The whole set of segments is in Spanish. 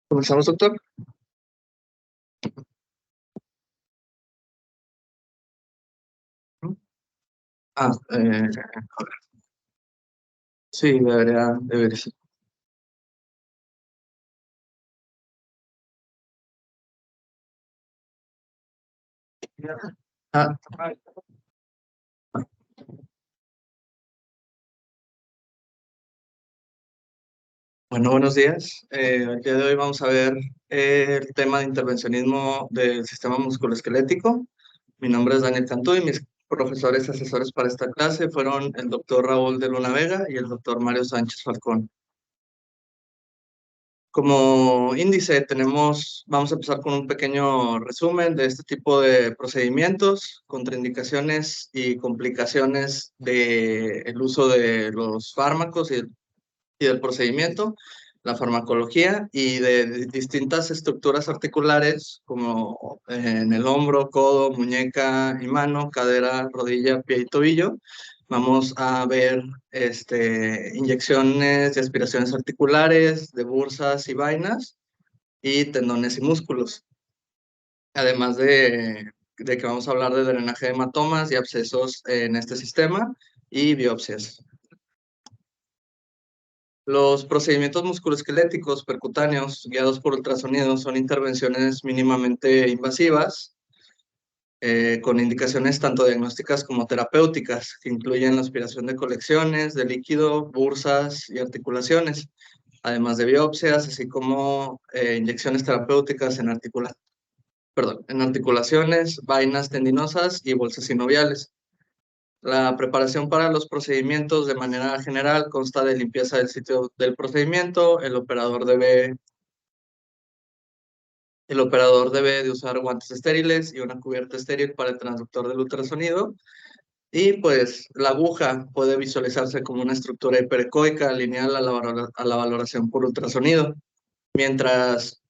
¿Comenzamos, doctor? Ah, sí, debería ser. Ah, bueno, buenos días. El día de hoy vamos a ver el tema de intervencionismo del sistema musculoesquelético. Mi nombre es Daniel Cantú y mis profesores asesores para esta clase fueron el doctor Raúl de Luna Vega y el doctor Mario Sánchez Falcón. Como índice vamos a empezar con un pequeño resumen de este tipo de procedimientos, contraindicaciones y complicaciones del uso de los fármacos y del procedimiento, la farmacología y de distintas estructuras articulares como en el hombro, codo, muñeca y mano, cadera, rodilla, pie y tobillo. Vamos a ver inyecciones y aspiraciones articulares, de bursas y vainas, y tendones y músculos. Además de que vamos a hablar de drenaje de hematomas y abscesos en este sistema y biopsias. Los procedimientos musculoesqueléticos percutáneos guiados por ultrasonido son intervenciones mínimamente invasivas, con indicaciones tanto diagnósticas como terapéuticas, que incluyen la aspiración de colecciones de líquido, bursas y articulaciones, además de biopsias, así como inyecciones terapéuticas en articulaciones, vainas tendinosas y bolsas sinoviales. La preparación para los procedimientos de manera general consta de limpieza del sitio del procedimiento. El operador debe de usar guantes estériles y una cubierta estéril para el transductor del ultrasonido. Y pues la aguja puede visualizarse como una estructura hiperecoica lineal a la valoración por ultrasonido, mientras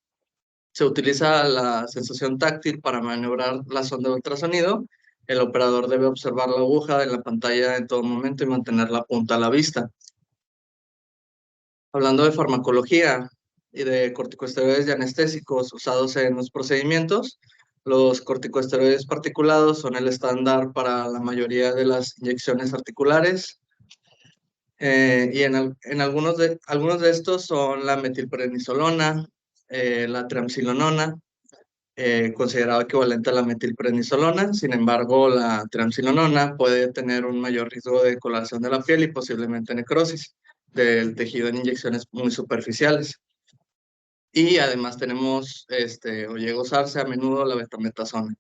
se utiliza la sensación táctil para maniobrar la sonda de ultrasonido. El operador debe observar la aguja en la pantalla en todo momento y mantener la punta a la vista. Hablando de farmacología y de corticosteroides y anestésicos usados en los procedimientos, los corticosteroides particulados son el estándar para la mayoría de las inyecciones articulares. En algunos de estos son la metilprednisolona, la triamcinolona, considerado equivalente a la metilprednisolona. Sin embargo, la triamcinolona puede tener un mayor riesgo de coloración de la piel y posiblemente necrosis del tejido en inyecciones muy superficiales. Y además tenemos, o llega a usarse a menudo la betametasona.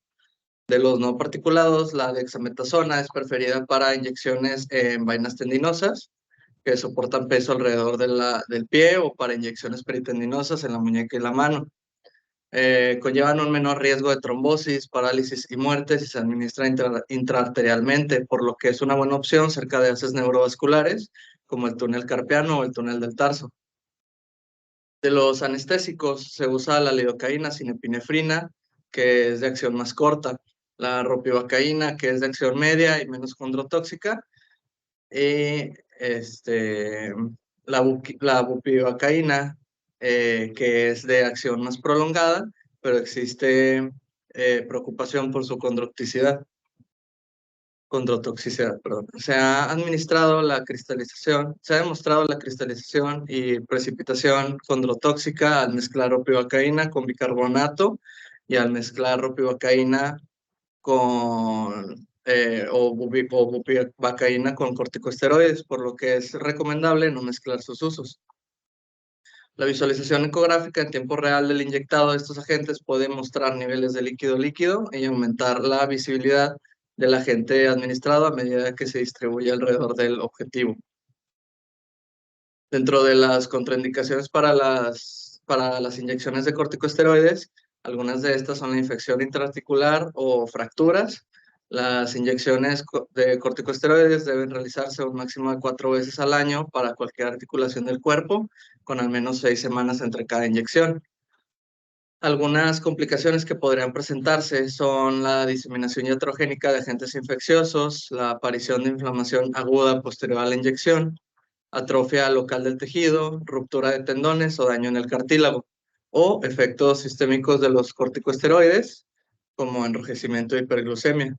De los no particulados, la dexametasona es preferida para inyecciones en vainas tendinosas que soportan peso alrededor del pie, o para inyecciones peritendinosas en la muñeca y la mano. Conllevan un menor riesgo de trombosis, parálisis y muerte si se administra intraarterialmente, por lo que es una buena opción cerca de haces neurovasculares como el túnel carpiano o el túnel del tarso. De los anestésicos se usa la lidocaína sin epinefrina, que es de acción más corta, la ropivacaína, que es de acción media y menos condrotóxica, y la bupivacaína, que es de acción más prolongada, pero existe preocupación por su condrotoxicidad, perdón. Se ha demostrado la cristalización y precipitación condrotóxica al mezclar ropivacaína con bicarbonato y al mezclar ropivacaína o bupivacaína con corticosteroides, por lo que es recomendable no mezclar sus usos. La visualización ecográfica en tiempo real del inyectado de estos agentes puede mostrar niveles de líquido líquido y aumentar la visibilidad del agente administrado a medida que se distribuye alrededor del objetivo. Dentro de las contraindicaciones para las inyecciones de corticosteroides, algunas de estas son la infección intraarticular o fracturas. Las inyecciones de corticosteroides deben realizarse un máximo de 4 veces al año para cualquier articulación del cuerpo, con al menos 6 semanas entre cada inyección. Algunas complicaciones que podrían presentarse son la diseminación iatrogénica de agentes infecciosos, la aparición de inflamación aguda posterior a la inyección, atrofia local del tejido, ruptura de tendones o daño en el cartílago, o efectos sistémicos de los corticosteroides, como enrojecimiento y hiperglucemia.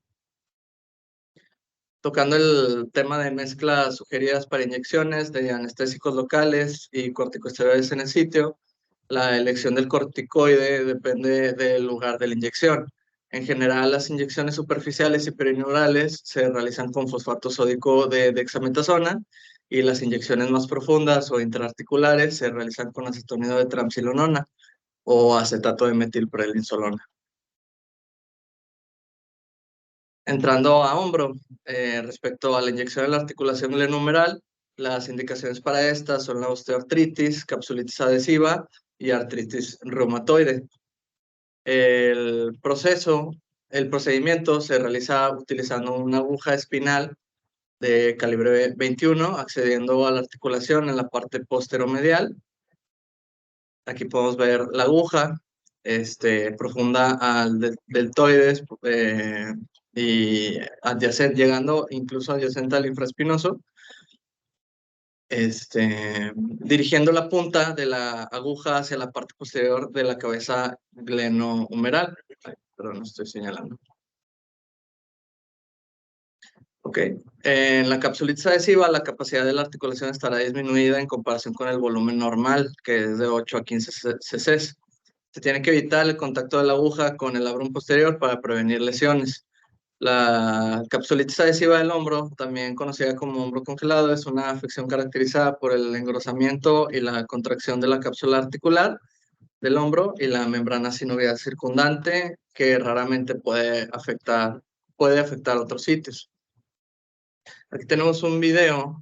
Tocando el tema de mezclas sugeridas para inyecciones de anestésicos locales y corticosteroides en el sitio, la elección del corticoide depende del lugar de la inyección. En general, las inyecciones superficiales y perineurales se realizan con fosfato sódico de dexametasona y las inyecciones más profundas o intraarticulares se realizan con acetonida de triamcinolona o acetato de metilprednisolona. Entrando a hombro, respecto a la inyección de la articulación glenohumeral, las indicaciones para esta son la osteoartritis, capsulitis adhesiva y artritis reumatoide. El procedimiento se realiza utilizando una aguja espinal de calibre 21, accediendo a la articulación en la parte posteromedial. Aquí podemos ver la aguja, profunda al deltoides y adyacente, llegando incluso adyacente al infraespinoso, dirigiendo la punta de la aguja hacia la parte posterior de la cabeza glenohumeral. Pero no estoy señalando. Ok. En la capsulitis adhesiva, la capacidad de la articulación estará disminuida en comparación con el volumen normal, que es de 8 a 15 cc. Se tiene que evitar el contacto de la aguja con el labrum posterior para prevenir lesiones. La capsulitis adhesiva del hombro, también conocida como hombro congelado, es una afección caracterizada por el engrosamiento y la contracción de la cápsula articular del hombro y la membrana sinovial circundante, que raramente puede afectar otros sitios. Aquí tenemos un video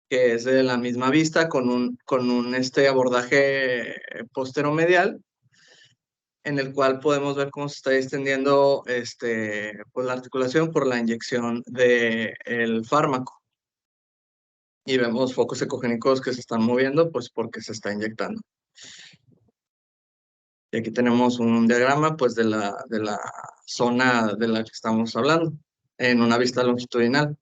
que es de la misma vista con un abordaje posteromedial, en el cual podemos ver cómo se está extendiendo pues la articulación por la inyección del fármaco. Y vemos focos ecogénicos que se están moviendo, pues porque se está inyectando. Y aquí tenemos un diagrama, pues, de la zona de la que estamos hablando, en una vista longitudinal.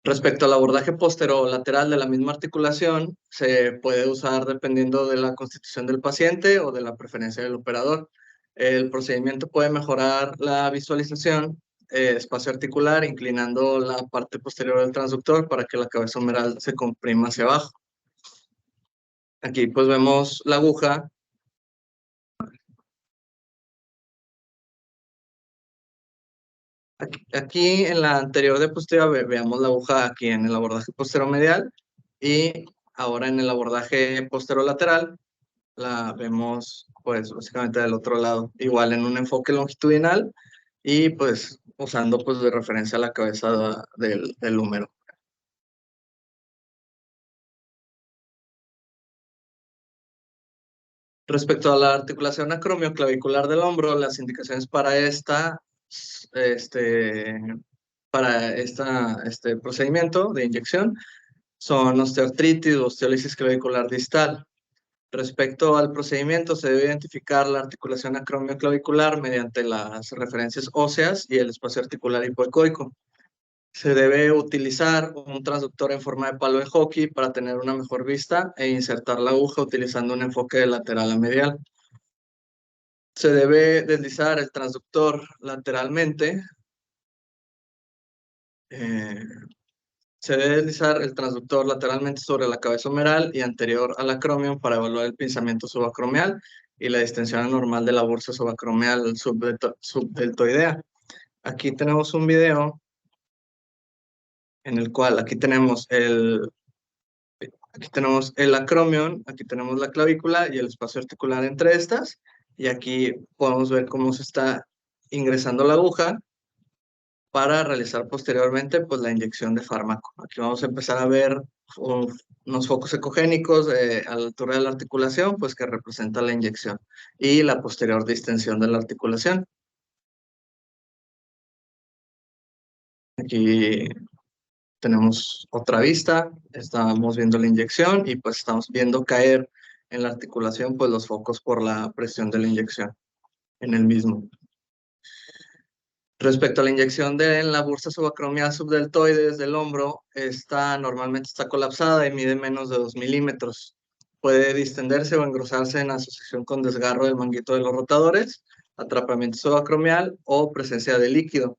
Respecto al abordaje posterolateral de la misma articulación, se puede usar dependiendo de la constitución del paciente o de la preferencia del operador. El procedimiento puede mejorar la visualización espacio articular, inclinando la parte posterior del transductor para que la cabeza humeral se comprima hacia abajo. Aquí pues vemos la aguja. Aquí en la anterior diapositiva veamos la aguja aquí en el abordaje posteromedial y ahora en el abordaje posterolateral la vemos pues básicamente del otro lado, igual en un enfoque longitudinal y pues usando pues de referencia a la cabeza del húmero. Respecto a la articulación acromioclavicular del hombro, las indicaciones para este, este procedimiento de inyección son osteoartritis o osteólisis clavicular distal. Respecto al procedimiento, se debe identificar la articulación acromioclavicular mediante las referencias óseas y el espacio articular hipoecoico. Se debe utilizar un transductor en forma de palo de hockey para tener una mejor vista e insertar la aguja utilizando un enfoque de lateral a medial. Se debe deslizar el transductor lateralmente. eh, Se debe deslizar el transductor lateralmente sobre la cabeza humeral y anterior al acromion para evaluar el pinzamiento subacromial y la distensión anormal de la bursa subacromial subdeltoidea. Aquí tenemos un video en el cual aquí tenemos el acromion, aquí tenemos la clavícula y el espacio articular entre estas, y aquí podemos ver cómo se está ingresando la aguja para realizar posteriormente pues la inyección de fármaco. Aquí vamos a empezar a ver unos focos ecogénicos a la altura de la articulación, pues que representa la inyección y la posterior distensión de la articulación. Aquí tenemos otra vista, estamos viendo la inyección y pues estamos viendo caer en la articulación pues los focos por la presión de la inyección en el mismo. Respecto a la inyección de la bursa subacromial subdeltoide desde el hombro, esta normalmente está colapsada y mide menos de 2 milímetros. Puede distenderse o engrosarse en asociación con desgarro del manguito de los rotadores, atrapamiento subacromial o presencia de líquido.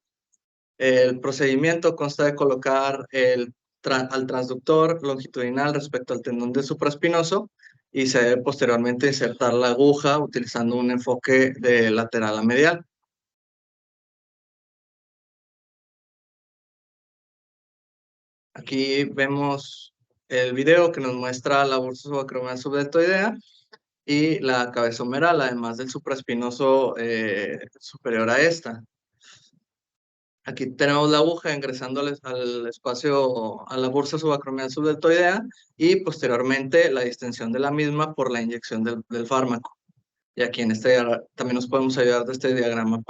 El procedimiento consta de colocar al transductor longitudinal respecto al tendón de supraespinoso y se debe posteriormente insertar la aguja utilizando un enfoque de lateral a medial. Aquí vemos el video que nos muestra la bursa subacromial subdeltoidea y la cabeza humeral, además del supraespinoso superior a esta. Aquí tenemos la aguja ingresando al espacio, a la bursa subacromial subdeltoidea y posteriormente la distensión de la misma por la inyección del fármaco. Y aquí en también nos podemos ayudar de este diagrama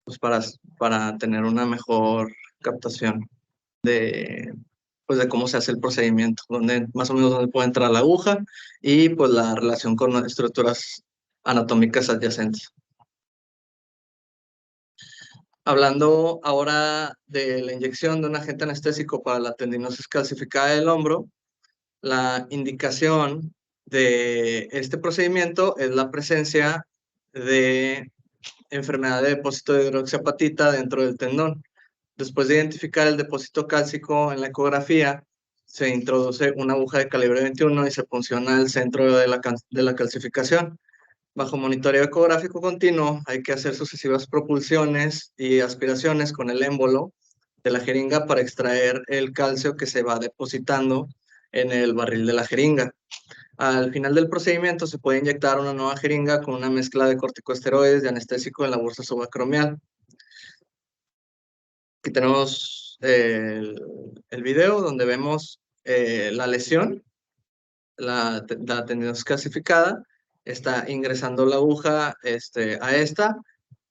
pues para tener una mejor captación pues de cómo se hace el procedimiento, más o menos dónde puede entrar la aguja y pues la relación con estructuras anatómicas adyacentes. Hablando ahora de la inyección de un agente anestésico para la tendinosis calcificada del hombro, la indicación de este procedimiento es la presencia de enfermedad de depósito de hidroxiapatita dentro del tendón. Después de identificar el depósito cálcico en la ecografía, se introduce una aguja de calibre 21 y se punciona el centro de la calcificación. Bajo monitoreo ecográfico continuo, hay que hacer sucesivas propulsiones y aspiraciones con el émbolo de la jeringa para extraer el calcio que se va depositando en el barril de la jeringa. Al final del procedimiento se puede inyectar una nueva jeringa con una mezcla de corticosteroides y anestésico en la bursa subacromial. Aquí tenemos el video donde vemos la lesión, la tendinosis calcificada, está ingresando la aguja a esta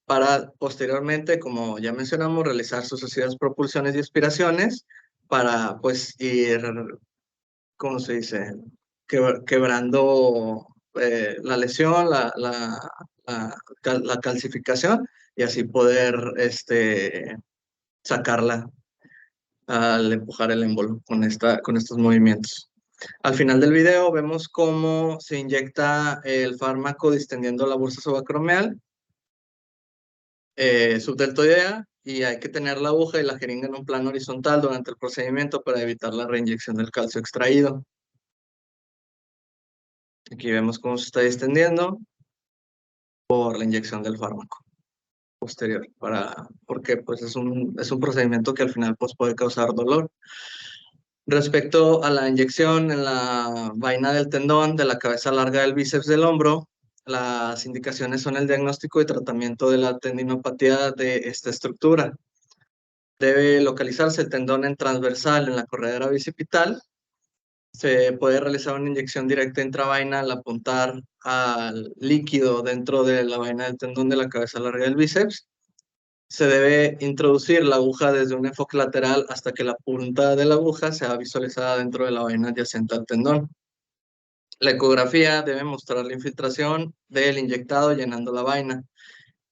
para posteriormente, como ya mencionamos, realizar sucesivas propulsiones y aspiraciones para pues ir, ¿cómo se dice? Quebrando la lesión, la calcificación y así poder sacarla al empujar el émbolo con estos movimientos. Al final del video vemos cómo se inyecta el fármaco distendiendo la bursa subacromial, subdeltoidea, y hay que tener la aguja y la jeringa en un plano horizontal durante el procedimiento para evitar la reinyección del calcio extraído. Aquí vemos cómo se está distendiendo por la inyección del fármaco posterior, porque pues es un procedimiento que al final pues, puede causar dolor. Respecto a la inyección en la vaina del tendón de la cabeza larga del bíceps del hombro, las indicaciones son el diagnóstico y tratamiento de la tendinopatía de esta estructura. Debe localizarse el tendón en transversal en la corredera bicipital. Se puede realizar una inyección directa intravaina al apuntar al líquido dentro de la vaina del tendón de la cabeza larga del bíceps. Se debe introducir la aguja desde un enfoque lateral hasta que la punta de la aguja sea visualizada dentro de la vaina adyacente al tendón. La ecografía debe mostrar la infiltración del inyectado llenando la vaina.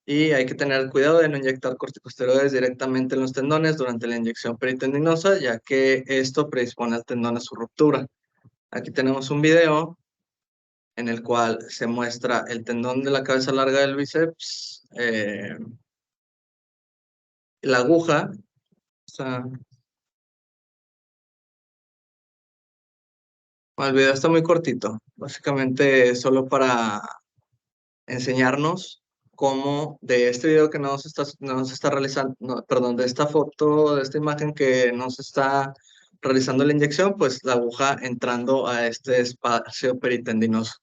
Y hay que tener cuidado de no inyectar corticosteroides directamente en los tendones durante la inyección peritendinosa, ya que esto predispone al tendón a su ruptura. Aquí tenemos un video en el cual se muestra el tendón de la cabeza larga del bíceps, la aguja, o sea, bueno, el video está muy cortito, básicamente solo para enseñarnos cómo de este video que nos está realizando, perdón, de esta foto, de esta imagen que nos está realizando la inyección, pues la aguja entrando a este espacio peritendinoso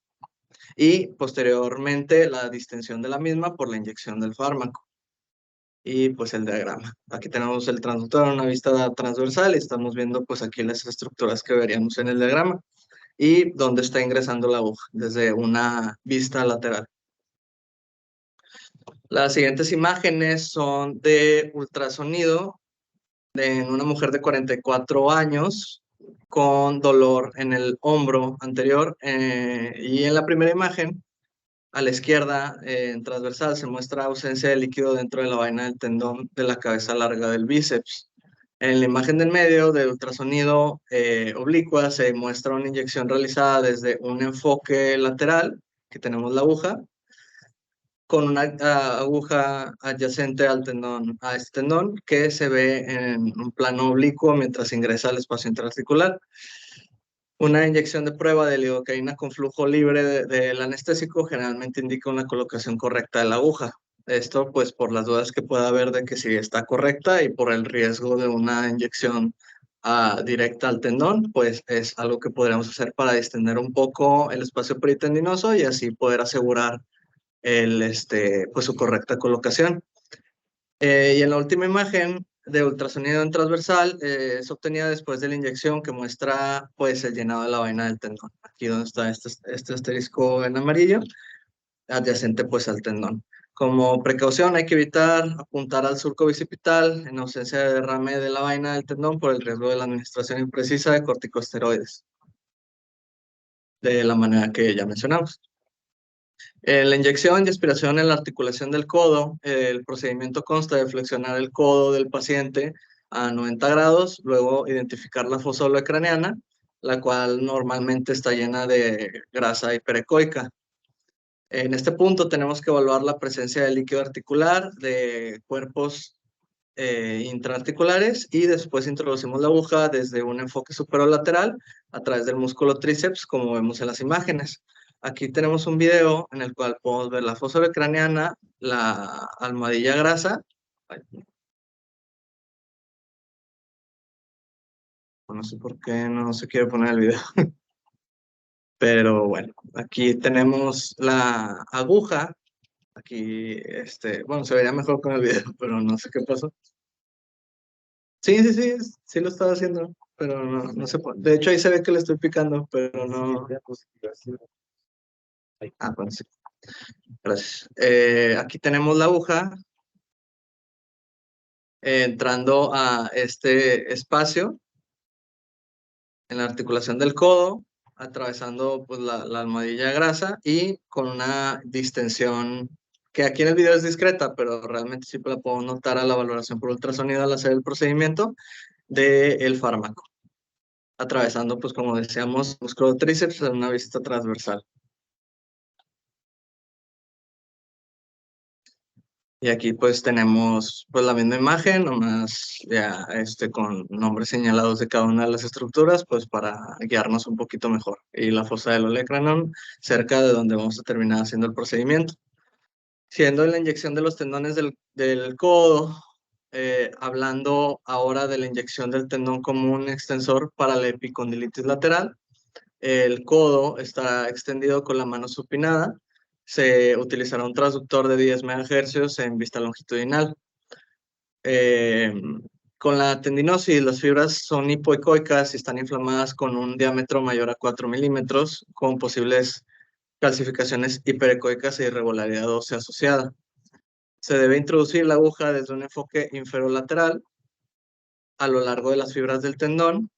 y posteriormente la distensión de la misma por la inyección del fármaco. Y pues el diagrama. Aquí tenemos el transductor en una vista transversal y estamos viendo pues aquí las estructuras que veríamos en el diagrama y dónde está ingresando la aguja desde una vista lateral. Las siguientes imágenes son de ultrasonido en una mujer de 44 años con dolor en el hombro anterior y en la primera imagen a la izquierda, en transversal, se muestra ausencia de líquido dentro de la vaina del tendón de la cabeza larga del bíceps. En la imagen del medio de ultrasonido oblicua se muestra una inyección realizada desde un enfoque lateral, que tenemos la aguja, con una aguja adyacente al tendón, a este tendón, que se ve en un plano oblicuo mientras ingresa al espacio intraarticular. Una inyección de prueba de lidocaína con flujo libre del anestésico generalmente indica una colocación correcta de la aguja. Esto pues por las dudas que pueda haber de que si está correcta y por el riesgo de una inyección directa al tendón, pues es algo que podríamos hacer para distender un poco el espacio peritendinoso y así poder asegurar pues su correcta colocación. Y en la última imagen de ultrasonido en transversal es obtenida después de la inyección que muestra pues el llenado de la vaina del tendón. Aquí donde está este asterisco en amarillo, adyacente pues al tendón. Como precaución hay que evitar apuntar al surco bicipital en ausencia de derrame de la vaina del tendón por el riesgo de la administración imprecisa de corticosteroides, de la manera que ya mencionamos. La inyección y aspiración en la articulación del codo, el procedimiento consta de flexionar el codo del paciente a 90 grados, luego identificar la fosa craneana, la cual normalmente está llena de grasa hiperecoica. En este punto tenemos que evaluar la presencia de líquido articular, de cuerpos intraarticulares y después introducimos la aguja desde un enfoque superolateral a través del músculo tríceps, como vemos en las imágenes. Aquí tenemos un video en el cual podemos ver la fosa craneana, la almohadilla grasa. No sé por qué no se quiere poner el video. Pero bueno, aquí tenemos la aguja. Aquí, bueno, se vería mejor con el video, pero no sé qué pasó. Sí, sí, sí, sí lo estaba haciendo, pero no se puede. De hecho, ahí se ve que le estoy picando, pero no. Ah, bueno, sí. Gracias. Aquí tenemos la aguja entrando a este espacio en la articulación del codo, atravesando pues, la almohadilla grasa y con una distensión que aquí en el video es discreta, pero realmente sí la puedo notar a la valoración por ultrasonido al hacer el procedimiento del fármaco, atravesando, pues como decíamos, músculo tríceps en una vista transversal. Y aquí pues tenemos pues la misma imagen, nomás ya con nombres señalados de cada una de las estructuras, pues para guiarnos un poquito mejor. Y la fosa del olecranon cerca de donde vamos a terminar haciendo el procedimiento. Siendo la inyección de los tendones del codo, hablando ahora de la inyección del tendón como un extensor para la epicondilitis lateral, el codo está extendido con la mano supinada. Se utilizará un transductor de 10 MHz en vista longitudinal. Eh, con la tendinosis, las fibras son hipoecoicas y están inflamadas con un diámetro mayor a 4 milímetros, con posibles calcificaciones hiperecoicas e irregularidad ósea asociada. Se debe introducir la aguja desde un enfoque inferolateral a lo largo de las fibras del tendón.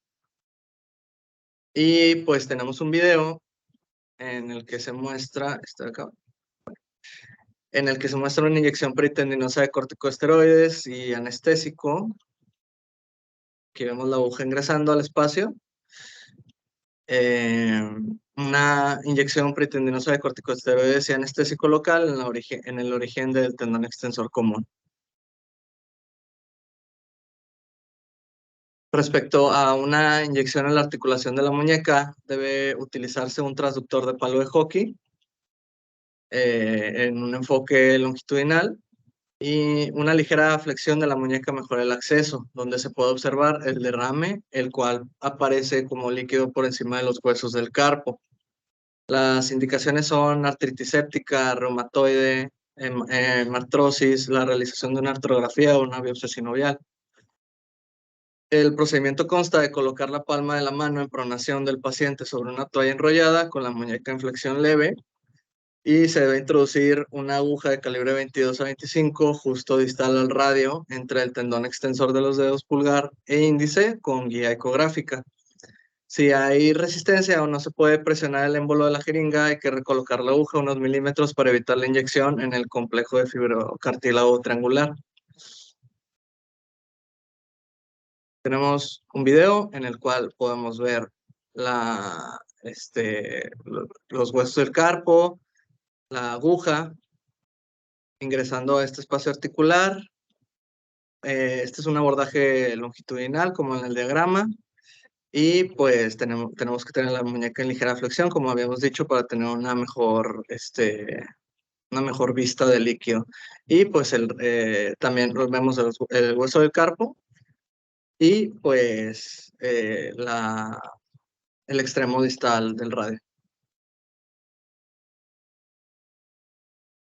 Y pues tenemos un video en el que se muestra, en el que se muestra una inyección peritendinosa de corticosteroides y anestésico. Aquí vemos la aguja ingresando al espacio. Una inyección peritendinosa de corticosteroides y anestésico local en el origen del tendón extensor común. Respecto a una inyección en la articulación de la muñeca, debe utilizarse un transductor de palo de hockey en un enfoque longitudinal, y una ligera flexión de la muñeca mejora el acceso, donde se puede observar el derrame, el cual aparece como líquido por encima de los huesos del carpo. Las indicaciones son artritis séptica, reumatoide, artrosis, la realización de una artrografía o una biopsia sinovial. El procedimiento consta de colocar la palma de la mano en pronación del paciente sobre una toalla enrollada con la muñeca en flexión leve, y se debe introducir una aguja de calibre 22 a 25 justo distal al radio entre el tendón extensor de los dedos pulgar e índice con guía ecográfica. Si hay resistencia o no se puede presionar el émbolo de la jeringa, hay que recolocar la aguja unos milímetros para evitar la inyección en el complejo de fibrocartílago triangular. Tenemos un video en el cual podemos ver los huesos del carpo, la aguja, ingresando a este espacio articular. Este es un abordaje longitudinal, como en el diagrama, y pues tenemos que tener la muñeca en ligera flexión, como habíamos dicho, para tener una mejor vista del líquido. Y pues también vemos el hueso del carpo y pues el extremo distal del radio.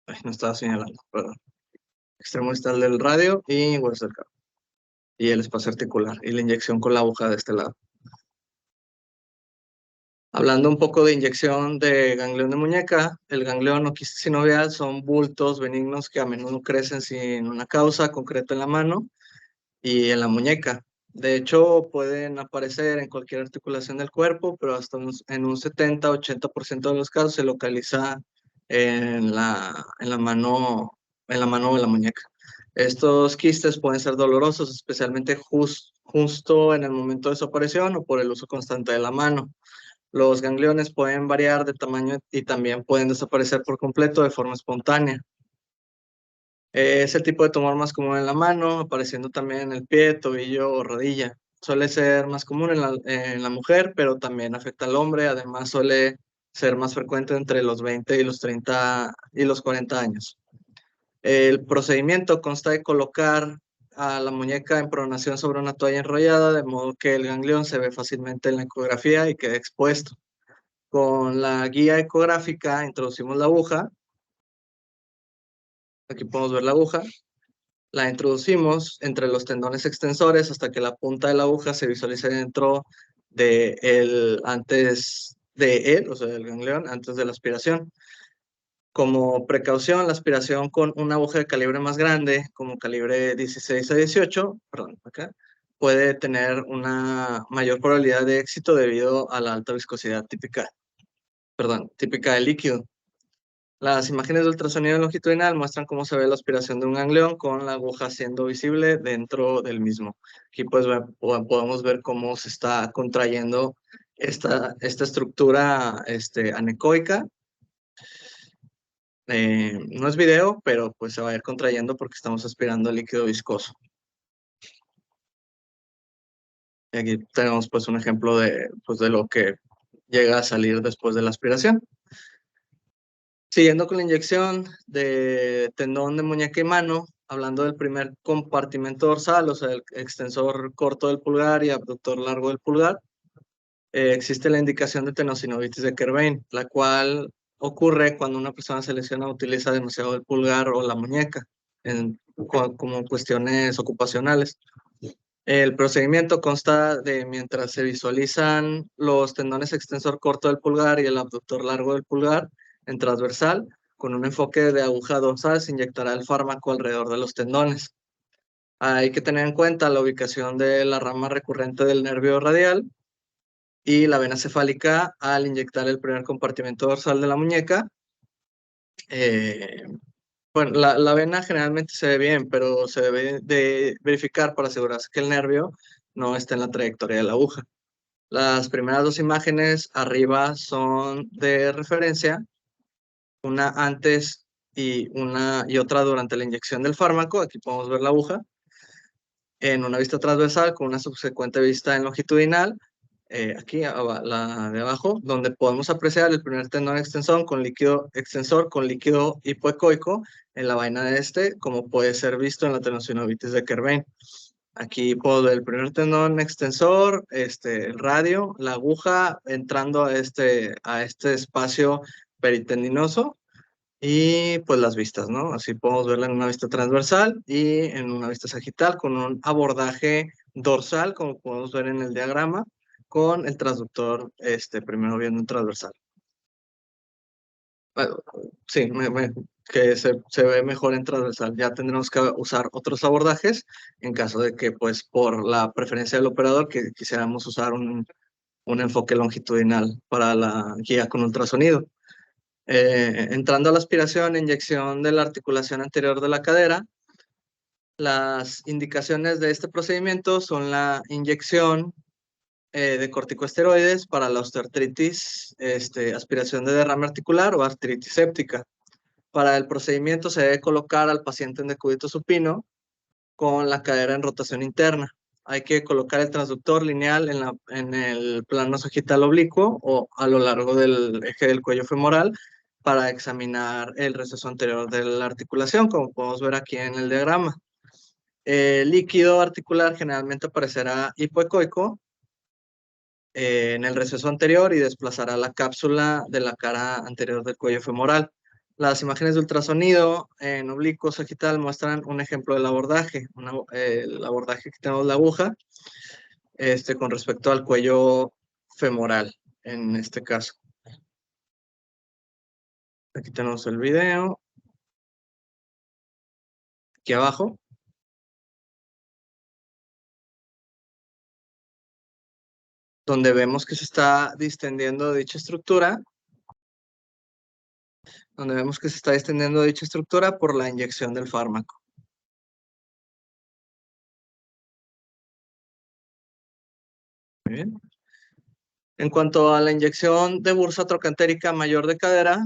Ay, no estaba señalando, perdón. Extremo distal del radio y hueso del carpo. Y el espacio articular y la inyección con la aguja de este lado. Hablando un poco de inyección de ganglión de muñeca, el ganglión o quiste sinovial son bultos benignos que a menudo crecen sin una causa concreta en la mano y en la muñeca. De hecho, pueden aparecer en cualquier articulación del cuerpo, pero hasta en un 70-80% de los casos se localiza en la mano o en la muñeca. Estos quistes pueden ser dolorosos, especialmente justo en el momento de su aparición o por el uso constante de la mano. Los gangliones pueden variar de tamaño y también pueden desaparecer por completo de forma espontánea. Es el tipo de tumor más común en la mano, apareciendo también en el pie, tobillo o rodilla. Suele ser más común en la mujer, pero también afecta al hombre. Además, suele ser más frecuente entre los 20 y los 30 y los 40 años. El procedimiento consta de colocar a la muñeca en pronación sobre una toalla enrollada, de modo que el ganglión se ve fácilmente en la ecografía y quede expuesto. Con la guía ecográfica introducimos la aguja. Aquí podemos ver la aguja. La introducimos entre los tendones extensores hasta que la punta de la aguja se visualice dentro antes de él, o sea, del ganglión, antes de la aspiración. Como precaución, la aspiración con una aguja de calibre más grande, como calibre 16 a 18, perdón, acá, puede tener una mayor probabilidad de éxito debido a la alta viscosidad típica del líquido. Las imágenes de ultrasonido longitudinal muestran cómo se ve la aspiración de un ganglión con la aguja siendo visible dentro del mismo. Aquí pues podemos ver cómo se está contrayendo esta estructura anecoica. No es video, pero pues se va a ir contrayendo porque estamos aspirando líquido viscoso. Y aquí tenemos pues un ejemplo de lo que llega a salir después de la aspiración. Siguiendo con la inyección de tendón de muñeca y mano, hablando del primer compartimento dorsal, o sea, el extensor corto del pulgar y abductor largo del pulgar, existe la indicación de tenosinovitis de Kerbein, la cual ocurre cuando una persona se lesiona o utiliza demasiado el pulgar o la muñeca como cuestiones ocupacionales. El procedimiento consta de, mientras se visualizan los tendones extensor corto del pulgar y el abductor largo del pulgar en transversal, con un enfoque de aguja dorsal se inyectará el fármaco alrededor de los tendones. Hay que tener en cuenta la ubicación de la rama recurrente del nervio radial y la vena cefálica al inyectar el primer compartimento dorsal de la muñeca. Bueno, la vena generalmente se ve bien, pero se debe de verificar para asegurarse que el nervio no está en la trayectoria de la aguja. Las primeras dos imágenes arriba son de referencia, una antes y otra durante la inyección del fármaco. Aquí podemos ver la aguja en una vista transversal con una subsecuente vista en longitudinal. aquí, la de abajo, donde podemos apreciar el primer tendón extensor con líquido hipoecoico en la vaina de este, como puede ser visto en la tendinocinovitis de Kerbein. Aquí puedo ver el primer tendón extensor, el radio, la aguja entrando a este espacio peritendinoso y pues las vistas, ¿no? Así podemos verla en una vista transversal y en una vista sagital con un abordaje dorsal, como podemos ver en el diagrama, con el transductor, primero viendo un transversal. Bueno, sí, que se ve mejor en transversal. Ya tendremos que usar otros abordajes en caso de que, pues, por la preferencia del operador, que quisiéramos usar un enfoque longitudinal para la guía con ultrasonido. Entrando a la aspiración e inyección de la articulación anterior de la cadera, las indicaciones de este procedimiento son la inyección de corticosteroides para la osteoartritis, aspiración de derrame articular o artritis séptica. Para el procedimiento se debe colocar al paciente en decúbito supino con la cadera en rotación interna. Hay que colocar el transductor lineal en el plano sagital oblicuo o a lo largo del eje del cuello femoral para examinar el receso anterior de la articulación, como podemos ver aquí en el diagrama. El líquido articular generalmente aparecerá hipoecoico en el receso anterior y desplazará la cápsula de la cara anterior del cuello femoral. Las imágenes de ultrasonido en oblicuo sagital muestran un ejemplo del abordaje, el abordaje que tenemos la aguja, con respecto al cuello femoral, en este caso. Aquí tenemos el video. Aquí abajo. Donde vemos que se está distendiendo dicha estructura. Donde vemos que se está distendiendo dicha estructura por la inyección del fármaco. Muy bien. En cuanto a la inyección de bursa trocantérica mayor de cadera,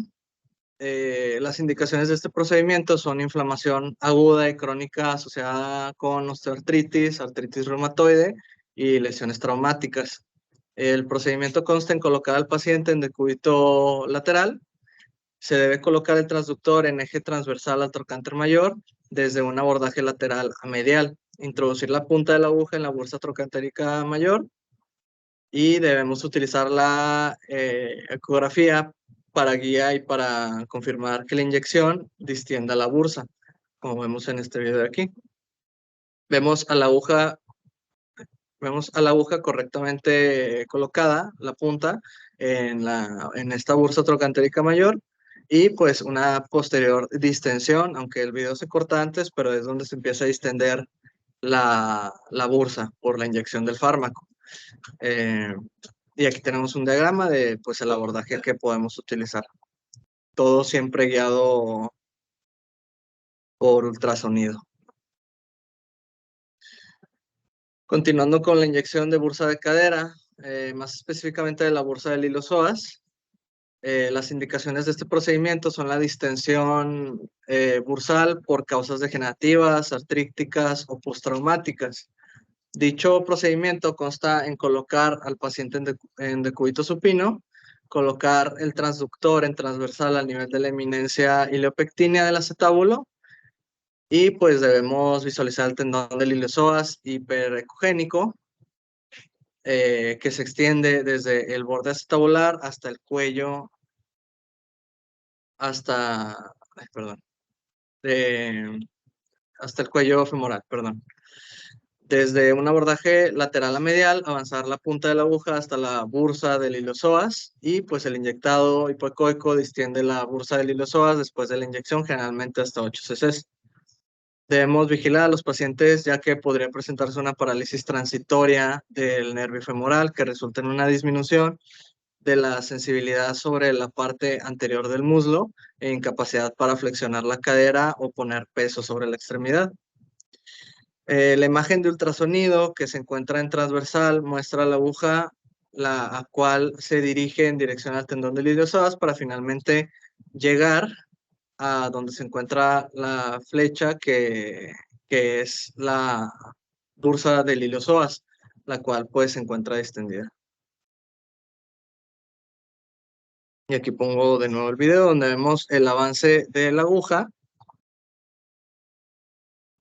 las indicaciones de este procedimiento son inflamación aguda y crónica asociada con osteoartritis, artritis reumatoide y lesiones traumáticas. El procedimiento consta en colocar al paciente en decúbito lateral. Se debe colocar el transductor en eje transversal al trocánter mayor desde un abordaje lateral a medial. Introducir la punta de la aguja en la bursa trocantérica mayor y debemos utilizar la ecografía para guía y para confirmar que la inyección distienda la bursa, como vemos en este video de aquí. Vemos a la aguja correctamente colocada, la punta, en esta bursa trocantérica mayor y pues una posterior distensión, aunque el video se corta antes, pero es donde se empieza a distender la bursa por la inyección del fármaco. Y aquí tenemos un diagrama de pues, el abordaje que podemos utilizar. Todo siempre guiado por ultrasonido. Continuando con la inyección de bursa de cadera, más específicamente de la bursa del iliopsoas, las indicaciones de este procedimiento son la distensión bursal por causas degenerativas, artríticas o postraumáticas. Dicho procedimiento consta en colocar al paciente en decúbito supino, colocar el transductor en transversal al nivel de la eminencia iliopectínea del acetábulo y pues debemos visualizar el tendón del iliopsoas hiperecogénico que se extiende desde el borde acetabular hasta el cuello, perdón, hasta el cuello femoral, perdón. Desde un abordaje lateral a medial, avanzar la punta de la aguja hasta la bursa del iliopsoas y pues el inyectado hipoecoico distiende la bursa del iliopsoas después de la inyección, generalmente hasta 8 cc. Debemos vigilar a los pacientes ya que podría presentarse una parálisis transitoria del nervio femoral que resulta en una disminución de la sensibilidad sobre la parte anterior del muslo e incapacidad para flexionar la cadera o poner peso sobre la extremidad. La imagen de ultrasonido que se encuentra en transversal muestra la aguja a cual se dirige en dirección al tendón del iliopsoas para finalmente llegar a donde se encuentra la flecha que es la bursa del iliopsoas, la cual pues se encuentra extendida. Y aquí pongo de nuevo el video donde vemos el avance de la aguja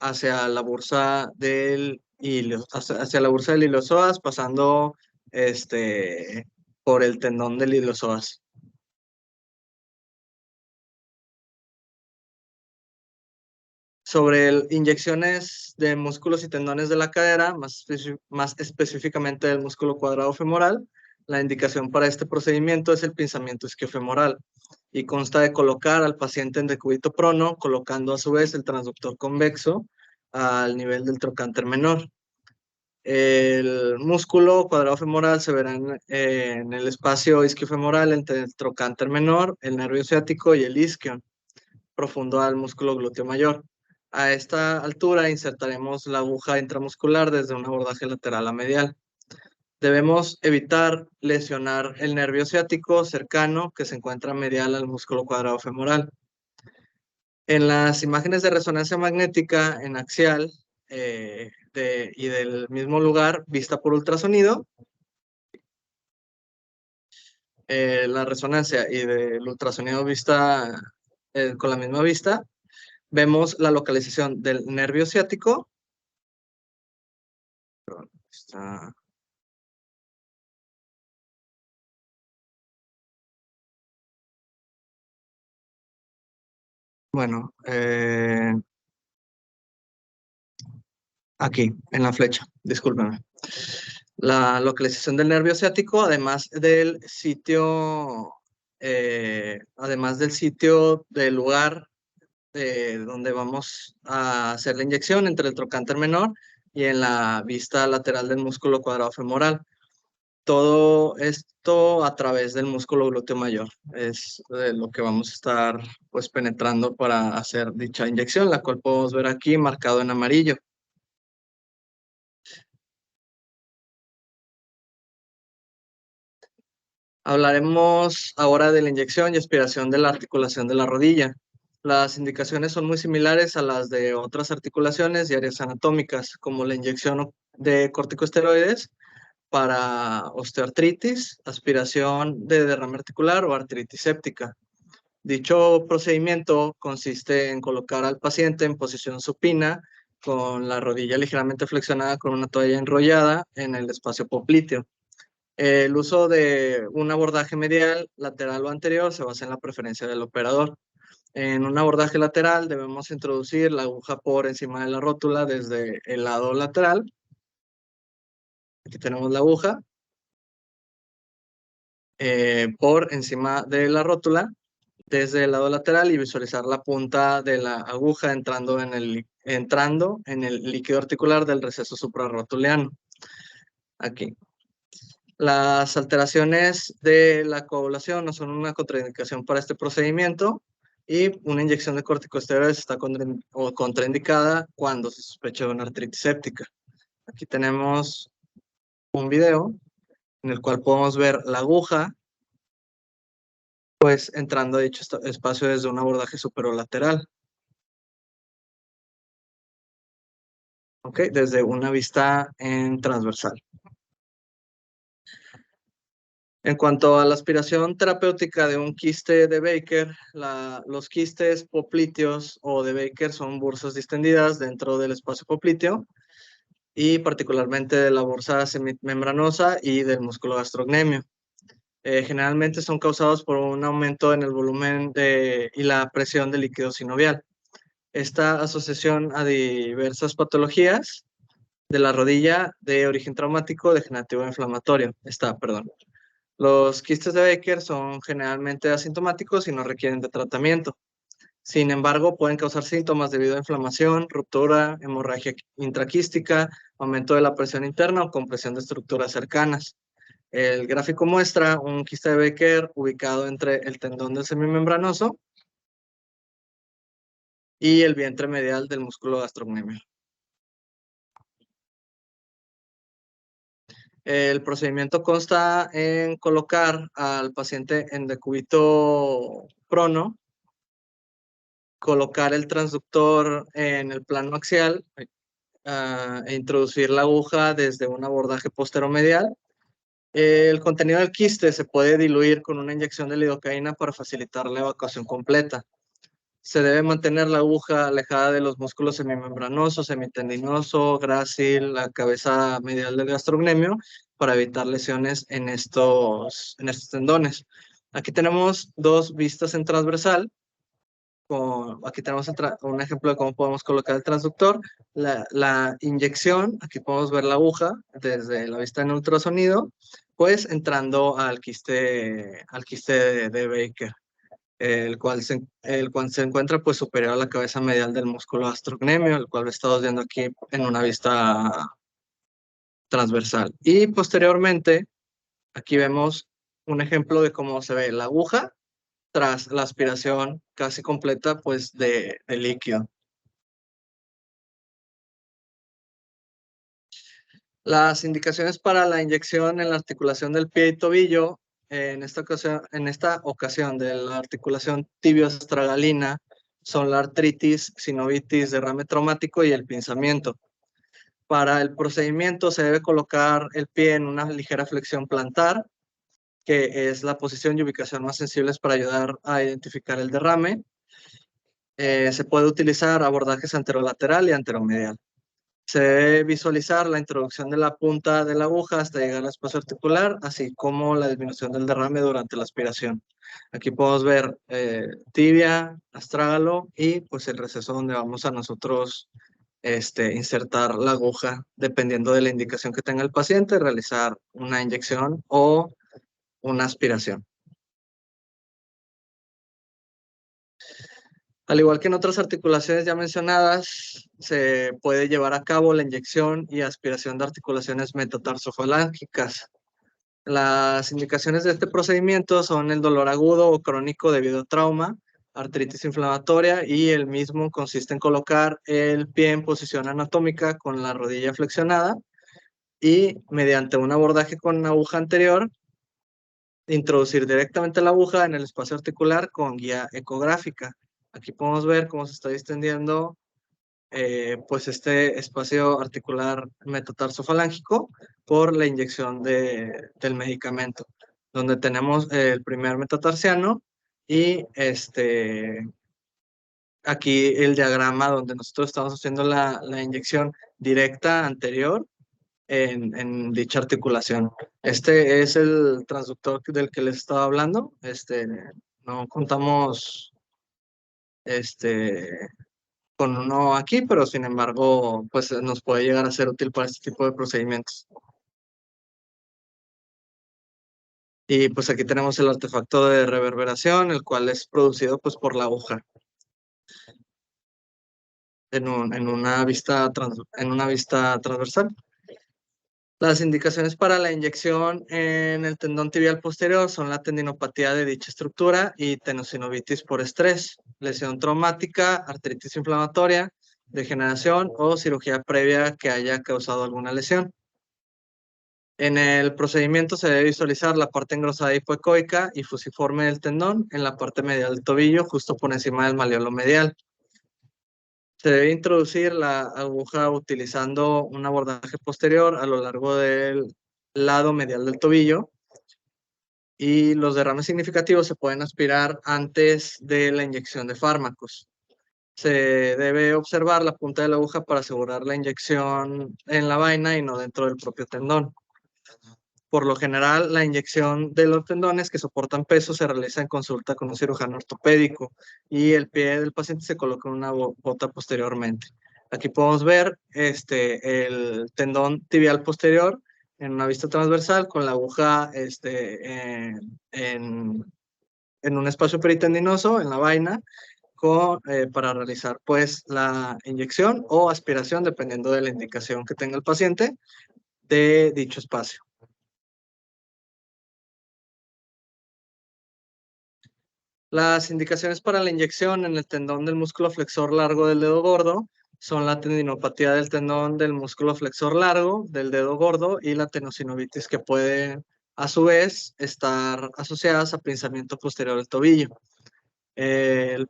hacia la bursa del hilo, hacia la bursa del iliopsoas, pasando por el tendón del iliopsoas. Sobre inyecciones de músculos y tendones de la cadera, más específicamente del músculo cuadrado femoral, la indicación para este procedimiento es el pinzamiento isquiofemoral y consta de colocar al paciente en decúbito prono, colocando a su vez el transductor convexo al nivel del trocánter menor. El músculo cuadrado femoral se verá en el espacio isquiofemoral entre el trocánter menor, el nervio ciático y el isquion, profundo al músculo glúteo mayor. A esta altura insertaremos la aguja intramuscular desde un abordaje lateral a medial. Debemos evitar lesionar el nervio ciático cercano que se encuentra medial al músculo cuadrado femoral. En las imágenes de resonancia magnética en axial y del mismo lugar, vista por ultrasonido, la resonancia y del ultrasonido vista con la misma vista, vemos la localización del nervio ciático. Está... Bueno, aquí, en la flecha, discúlpeme. La localización del nervio ciático, además del sitio del lugar donde vamos a hacer la inyección entre el trocánter menor y en la vista lateral del músculo cuadrado femoral. Todo esto a través del músculo glúteo mayor. Es lo que vamos a estar pues penetrando para hacer dicha inyección, la cual podemos ver aquí marcado en amarillo. Hablaremos ahora de la inyección y aspiración de la articulación de la rodilla. Las indicaciones son muy similares a las de otras articulaciones y áreas anatómicas, como la inyección de corticosteroides para osteoartritis, aspiración de derrame articular o artritis séptica. Dicho procedimiento consiste en colocar al paciente en posición supina con la rodilla ligeramente flexionada con una toalla enrollada en el espacio popliteo. El uso de un abordaje medial, lateral o anterior se basa en la preferencia del operador. En un abordaje lateral debemos introducir la aguja por encima de la rótula desde el lado lateral. Aquí tenemos la aguja por encima de la rótula desde el lado lateral y visualizar la punta de la aguja entrando en el líquido articular del receso suprarrotuliano. Aquí. Las alteraciones de la coagulación no son una contraindicación para este procedimiento y una inyección de corticosteroides está contraindicada cuando se sospecha de una artritis séptica. Aquí tenemos un video en el cual podemos ver la aguja pues entrando a dicho espacio desde un abordaje superolateral. ¿Ok? Desde una vista en transversal. En cuanto a la aspiración terapéutica de un quiste de Baker, los quistes popliteos o de Baker son bursas distendidas dentro del espacio popliteo y particularmente de la bursa semimembranosa y del músculo gastrocnemio. Generalmente son causados por un aumento en el volumen y la presión del líquido sinovial. Esta asociación a diversas patologías de la rodilla de origen traumático, degenerativo e inflamatorio. Los quistes de Baker son generalmente asintomáticos y no requieren de tratamiento. Sin embargo, pueden causar síntomas debido a inflamación, ruptura, hemorragia intraquística, aumento de la presión interna o compresión de estructuras cercanas. El gráfico muestra un quiste de Baker ubicado entre el tendón del semimembranoso y el vientre medial del músculo gastrocnemio. El procedimiento consta en colocar al paciente en decúbito prono, colocar el transductor en el plano axial e introducir la aguja desde un abordaje posteromedial El contenido del quiste se puede diluir con una inyección de lidocaína para facilitar la evacuación completa. Se debe mantener la aguja alejada de los músculos semimembranoso, semitendinoso, grácil, la cabeza medial del gastrocnemio para evitar lesiones en estos tendones. Aquí tenemos dos vistas en transversal. Aquí tenemos un ejemplo de cómo podemos colocar el transductor. La inyección, aquí podemos ver la aguja desde la vista en ultrasonido, pues entrando al quiste de Baker, el cual se encuentra pues superior a la cabeza medial del músculo gastrocnemio, el cual estamos viendo aquí en una vista transversal. Y posteriormente, aquí vemos un ejemplo de cómo se ve la aguja tras la aspiración casi completa pues de líquido. Las indicaciones para la inyección en la articulación del pie y tobillo, en esta ocasión de la articulación tibio-astragalina, son la artritis, sinovitis, derrame traumático y el pinzamiento. Para el procedimiento se debe colocar el pie en una ligera flexión plantar, que es la posición y ubicación más sensibles para ayudar a identificar el derrame. Se puede utilizar abordajes anterolateral y anteromedial. Se debe visualizar la introducción de la punta de la aguja hasta llegar al espacio articular, así como la disminución del derrame durante la aspiración. Aquí podemos ver tibia, astrágalo y pues el receso donde vamos a nosotros insertar la aguja, dependiendo de la indicación que tenga el paciente, realizar una inyección o una aspiración. Al igual que en otras articulaciones ya mencionadas, se puede llevar a cabo la inyección y aspiración de articulaciones metatarsofalángicas. Las indicaciones de este procedimiento son el dolor agudo o crónico debido a trauma, artritis inflamatoria, y el mismo consiste en colocar el pie en posición anatómica con la rodilla flexionada y mediante un abordaje con aguja anterior, introducir directamente la aguja en el espacio articular con guía ecográfica. Aquí podemos ver cómo se está distendiendo pues este espacio articular metatarsofalángico por la inyección del medicamento, donde tenemos el primer metatarsiano y aquí el diagrama donde nosotros estamos haciendo la inyección directa anterior en dicha articulación. Este es el transductor del que les estaba hablando. No contamos este, con uno aquí, pero sin embargo, pues nos puede llegar a ser útil para este tipo de procedimientos. Y pues aquí tenemos el artefacto de reverberación, el cual es producido pues por la aguja en una vista transversal. Las indicaciones para la inyección en el tendón tibial posterior son la tendinopatía de dicha estructura y tenosinovitis por estrés, lesión traumática, artritis inflamatoria, degeneración o cirugía previa que haya causado alguna lesión. En el procedimiento se debe visualizar la parte engrosada hipoecoica y fusiforme del tendón en la parte medial del tobillo, justo por encima del malleolo medial. Se debe introducir la aguja utilizando un abordaje posterior a lo largo del lado medial del tobillo, y los derrames significativos se pueden aspirar antes de la inyección de fármacos. Se debe observar la punta de la aguja para asegurar la inyección en la vaina y no dentro del propio tendón. Por lo general, la inyección de los tendones que soportan peso se realiza en consulta con un cirujano ortopédico y el pie del paciente se coloca en una bota posteriormente. Aquí podemos ver el tendón tibial posterior en una vista transversal con la aguja en un espacio peritendinoso, en la vaina, para realizar pues la inyección o aspiración, dependiendo de la indicación que tenga el paciente, de dicho espacio. Las indicaciones para la inyección en el tendón del músculo flexor largo del dedo gordo son la tendinopatía del tendón del músculo flexor largo del dedo gordo y la tenosinovitis, que puede a su vez estar asociadas a pinzamiento posterior del tobillo. El